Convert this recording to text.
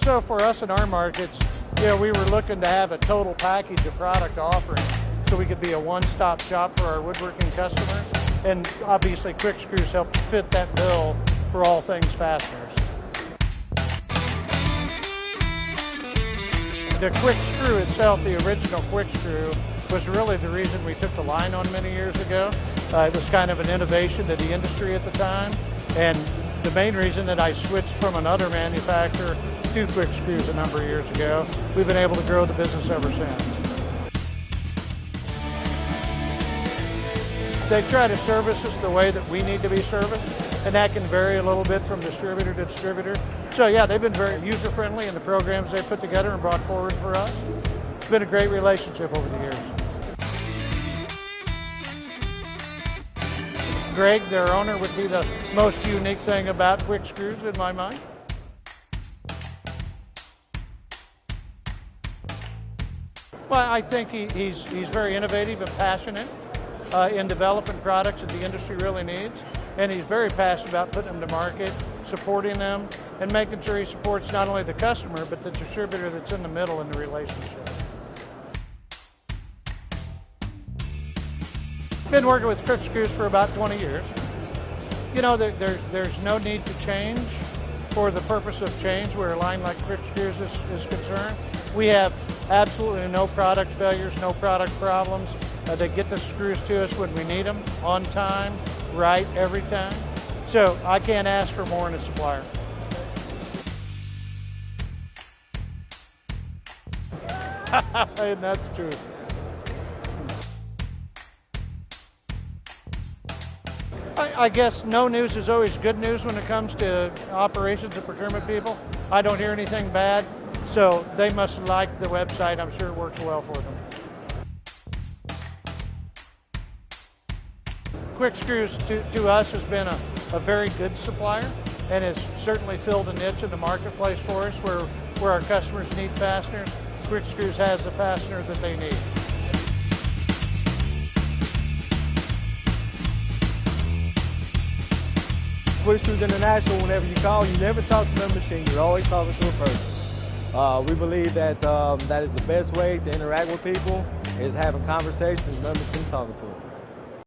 So for us in our markets, we were looking to have a total package of product offering so we could be a one-stop shop for our woodworking customers. And obviously Quickscrews helps fit that bill for all things fasteners. The Quickscrew itself, the original Quickscrew, was really the reason we took the line on many years ago. It was kind of an innovation to the industry at the time, and the main reason that I switched from another manufacturer to Quickscrews a number of years ago. We've been able to grow the business ever since. They try to service us the way that we need to be serviced, and that can vary a little bit from distributor to distributor. So yeah, they've been very user-friendly in the programs they put together and brought forward for us. It's been a great relationship over the years. Greg, their owner, would be the most unique thing about Quickscrews in my mind. Well, I think he's very innovative and passionate in developing products that the industry really needs. And he's very passionate about putting them to market, supporting them, and making sure he supports not only the customer, but the distributor that's in the middle in the relationship. Been working with Quickscrews for about 20 years. There's no need to change for the purpose of change where a line like Quickscrews is concerned. We have absolutely no product failures, no product problems. They get the screws to us when we need them, on time, right, every time. So I can't ask for more in a supplier. And that's true. I guess no news is always good news when it comes to operations and procurement people. I don't hear anything bad, so they must like the website. I'm sure it works well for them. Quickscrews to us has been a very good supplier and has certainly filled a niche in the marketplace for us where our customers need fasteners. Quickscrews has the fastener that they need. Quickscrews International, whenever you call, you never talk to the machine, you're always talking to a person. We believe that that is the best way to interact with people, is having conversations, no machine talking to them.